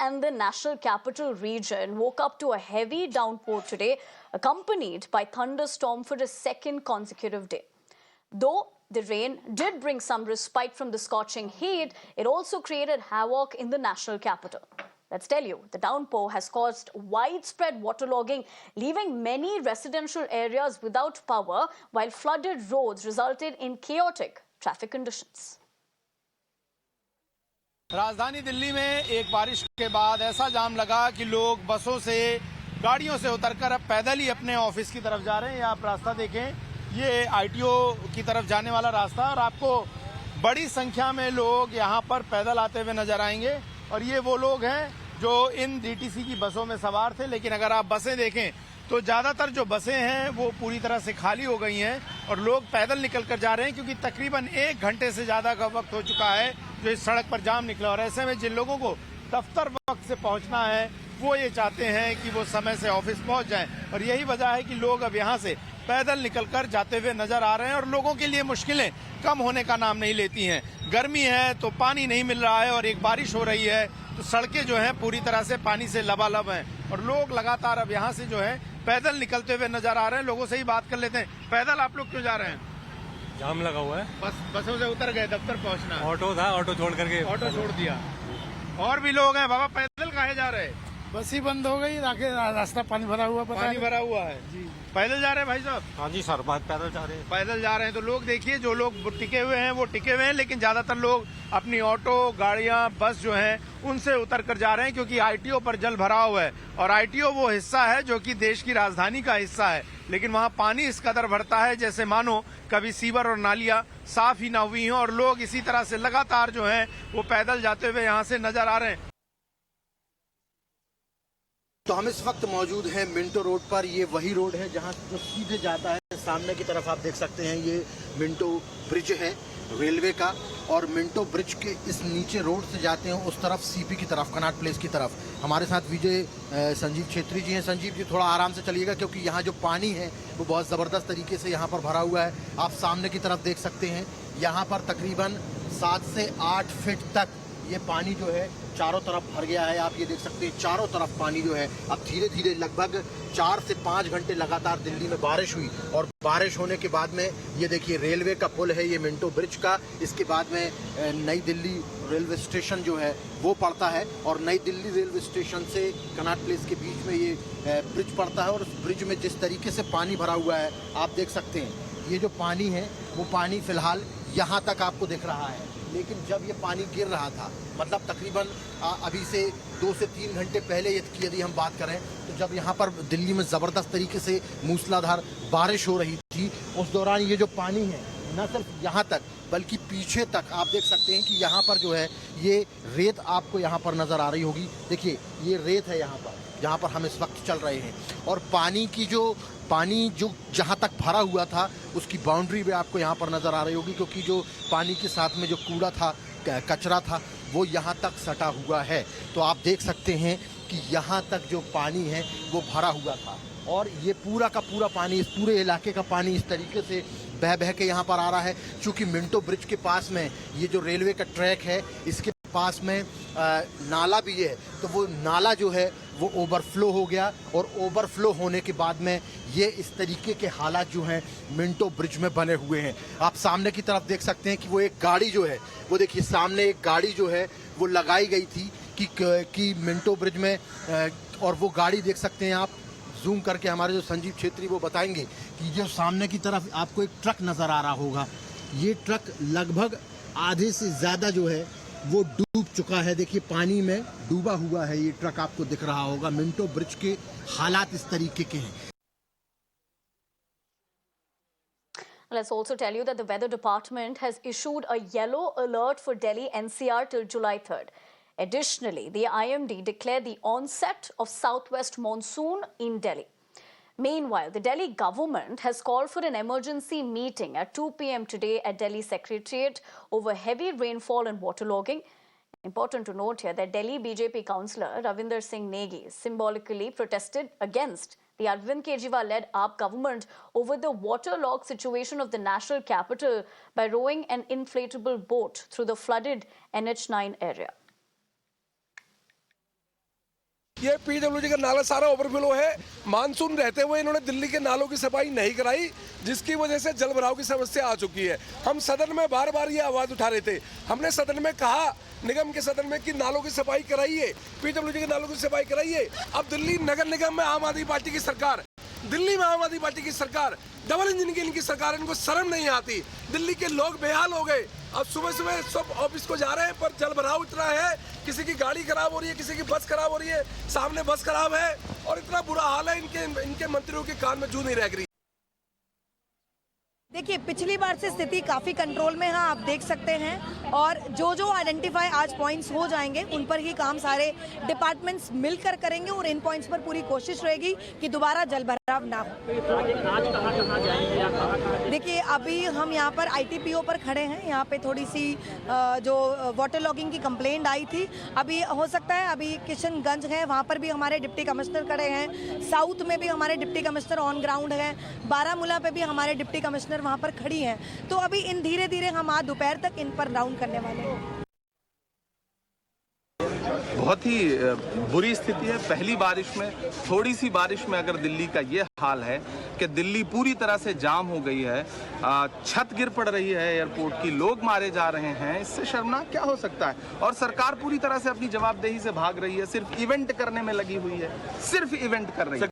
and the national capital region woke up to a heavy downpour today, accompanied by thunderstorm for a second consecutive day. Though the rain did bring some respite from the scorching heat, it also created havoc in the national capital. Let's tell you, the downpour has caused widespread waterlogging, leaving many residential areas without power, while flooded roads resulted in chaotic traffic conditions. राजधानी दिल्ली में एक बारिश के बाद ऐसा जाम लगा कि लोग बसों से, गाड़ियों से उतरकर अब पैदल ही अपने ऑफिस की तरफ जा रहे हैं। आप रास्ता देखें, ये आईटीओ की तरफ जाने वाला रास्ता है और आपको बड़ी संख्या में लोग यहाँ पर पैदल आते हुए नजर आएंगे। और ये वो लोग हैं जो इन डीटीसी की बसों में सवार थे, लेकिन अगर आप बसें देखें तो ज्यादातर जो बसें हैं वो पूरी तरह से खाली हो गई हैं और लोग पैदल निकल कर जा रहे हैं, क्योंकि तकरीबन 1 घंटे से ज्यादा का वक्त हो चुका है जो इस सड़क पर जाम निकला। और ऐसे में जिन लोगों को दफ्तर वक्त से पहुंचना है वो ये चाहते हैं कि वो समय से ऑफिस पहुंच जाएं, और यही वजह है कि लोग अब यहाँ से पैदल निकलकर जाते हुए नजर आ रहे हैं। और लोगों के लिए मुश्किलें कम होने का नाम नहीं लेती हैं। गर्मी है तो पानी नहीं मिल रहा है, और एक बारिश हो रही है तो सड़कें जो हैं पूरी तरह से पानी से लबालब हैं, और लोग लगातार अब यहाँ से जो है पैदल निकलते हुए नजर आ रहे हैं। लोगों से ही बात कर लेते हैं। पैदल आप लोग क्यों जा रहे हैं? जाम लगा हुआ है। बसों से उतर गए, दफ्तर पहुंचना। ऑटो था, ऑटो छोड़ करके ऑटो छोड़ दिया। और भी लोग हैं। बाबा पैदल काहे जा रहे हैं? बस ही बंद हो गई, रास्ता पानी भरा हुआ, पानी भरा हुआ है जी। पैदल जा रहे हैं भाई साहब? हाँ जी सर, बात पैदल जा रहे हैं। पैदल जा रहे हैं तो लोग देखिए, जो लोग टिके हुए हैं वो टिके हुए हैं, लेकिन ज्यादातर लोग अपनी ऑटो, गाड़ियां, बस जो हैं उनसे उतर कर जा रहे हैं, क्योंकि आईटीओ पर जल भराव है। और आईटीओ वो हिस्सा है जो कि देश की राजधानी का हिस्सा है, लेकिन वहां पानी इस कदर भरता है जैसे मानो कभी सीवर और नालियां साफ ही ना हुई हैं। और लोग इसी तरह से लगातार जो है वो पैदल जाते हुए यहाँ से नजर आ रहे हैं। तो हम इस वक्त मौजूद हैं मिंटो रोड पर। ये वही रोड है जहां जो सीधे जाता है सामने की तरफ। आप देख सकते हैं ये मिंटो ब्रिज है रेलवे का, और मिंटो ब्रिज के इस नीचे रोड से जाते हैं उस तरफ सीपी की तरफ, कनॉट प्लेस की तरफ। हमारे साथ विजय संजीव छेत्री जी हैं। संजीव जी, थोड़ा आराम से चलिएगा क्योंकि यहाँ जो पानी है वो बहुत ज़बरदस्त तरीके से यहाँ पर भरा हुआ है। आप सामने की तरफ देख सकते हैं, यहाँ पर तकरीबन 7 से 8 फीट तक ये पानी जो है चारों तरफ भर गया है। आप ये देख सकते हैं चारों तरफ पानी जो है अब धीरे धीरे, लगभग 4 से 5 घंटे लगातार दिल्ली में बारिश हुई, और बारिश होने के बाद में ये देखिए रेलवे का पुल है ये मिंटो ब्रिज का। इसके बाद में नई दिल्ली रेलवे स्टेशन जो है वो पड़ता है, और नई दिल्ली रेलवे स्टेशन से कनॉट प्लेस के बीच में ये ब्रिज पड़ता है। और उस ब्रिज में जिस तरीके से पानी भरा हुआ है आप देख सकते हैं। ये जो पानी है वो पानी फिलहाल यहाँ तक आपको दिख रहा है, लेकिन जब ये पानी गिर रहा था, मतलब तकरीबन अभी से 2 से 3 घंटे पहले यदि हम बात करें, तो जब यहाँ पर दिल्ली में ज़बरदस्त तरीके से मूसलाधार बारिश हो रही थी, उस दौरान ये जो पानी है न सिर्फ यहाँ तक बल्कि पीछे तक आप देख सकते हैं कि यहाँ पर जो है ये रेत आपको यहाँ पर नज़र आ रही होगी। देखिए ये रेत है यहाँ पर, जहाँ पर हम इस वक्त चल रहे हैं। और पानी जो जहाँ तक भरा हुआ था उसकी बाउंड्री भी आपको यहाँ पर नज़र आ रही होगी, क्योंकि जो पानी के साथ में जो कूड़ा था, कचरा था, वो यहाँ तक सटा हुआ है। तो आप देख सकते हैं कि यहाँ तक जो पानी है वो भरा हुआ था, और ये पूरा का पूरा पानी, इस पूरे इलाके का पानी इस तरीके से बह बह के यहाँ पर आ रहा है। चूँकि मिंटो ब्रिज के पास में ये जो रेलवे का ट्रैक है, इसके पास में नाला भी है, तो वो नाला जो है वो ओवरफ्लो हो गया, और ओवरफ्लो होने के बाद में ये इस तरीके के हालात जो हैं मिंटो ब्रिज में बने हुए हैं। आप सामने की तरफ देख सकते हैं कि वो एक गाड़ी जो है, वो देखिए सामने एक गाड़ी जो है वो लगाई गई थी कि मिंटो ब्रिज में, और वो गाड़ी देख सकते हैं आप, जूम करके हमारे जो संजीव छेत्री वो बताएंगे कि जो सामने की तरफ आपको एक ट्रक नज़र आ रहा होगा, ये ट्रक लगभग आधे से ज़्यादा जो है वो डूब चुका है। देखिए पानी में डूबा हुआ है ये ट्रक, आपको दिख रहा होगा। मिंटो ब्रिज के हालात इस तरीके के हैं। Let's also tell you that the weather department has issued a yellow alert for Delhi NCR till July 3rd. Additionally, the IMD declared the onset of southwest monsoon in Delhi. Meanwhile, the Delhi government has called for an emergency meeting at 2 p.m. today at Delhi Secretariat over heavy rainfall and waterlogging. Important to note here that Delhi BJP councillor Ravinder Singh Negi symbolically protested against the Arvind Kejriwal-led AAP government over the waterlogged situation of the national capital by rowing an inflatable boat through the flooded NH9 area. ये PWD का नाला सारा overflow है। Monsoon रहते हुए इन्होंने दिल्ली के नालों की सफाई नहीं कराई, जिसकी वजह से जल भराव की समस्या आ चुकी है। हम सदन में बार बार ये आवाज उठा रहे थे। हमने सदन में कहा, निगम के सदन में, कि नालों की सफाई कराइए, पीडब्ल्यूडी के नालों की सफाई कराइए। अब दिल्ली नगर निगम में आम आदमी पार्टी की सरकार, दिल्ली में आम आदमी पार्टी की सरकार, डबल इंजन की इनकी सरकार, इनको शर्म नहीं आती। दिल्ली के लोग बेहाल हो गए। अब सुबह सुबह सब ऑफिस को जा रहे हैं, पर जल भराव इतना है, किसी की गाड़ी खराब हो रही है, किसी की बस खराब हो रही है, सामने बस खराब है, और इतना बुरा हाल है, इनके मंत्रियों के कान में जू नहीं रह गई। देखिए, पिछली बार से स्थिति काफ़ी कंट्रोल में है, आप देख सकते हैं। और जो जो आइडेंटिफाई आज पॉइंट्स हो जाएंगे, उन पर ही काम सारे डिपार्टमेंट्स मिलकर करेंगे, और इन पॉइंट्स पर पूरी कोशिश रहेगी कि दोबारा जल भराव ना हो। देखिए, अभी हम यहाँ पर ITPO पर खड़े हैं। यहाँ पे थोड़ी सी जो वाटर लॉगिंग की कंप्लेंट आई थी, अभी हो सकता है, अभी किशनगंज है, वहाँ पर भी हमारे डिप्टी कमिश्नर खड़े हैं। साउथ में भी हमारे डिप्टी कमिश्नर ऑन ग्राउंड हैं। बारामूला पे भी हमारे डिप्टी कमिश्नर वहाँ पर खड़ी हैं। तो अभी इन धीरे धीरे हम आज दोपहर तक इन पर राउंड करने वाले हैं। बहुत ही बुरी स्थिति है। पहली बारिश में, थोड़ी सी बारिश में अगर दिल्ली का ये हाल है कि दिल्ली पूरी तरह से जाम हो गई है, छत गिर पड़ रही है एयरपोर्ट की, लोग मारे जा रहे हैं, इससे शर्मनाक क्या हो सकता है। और सरकार पूरी तरह से अपनी जवाबदेही से भाग रही है, सिर्फ इवेंट करने में लगी हुई है, सिर्फ इवेंट कर रही है।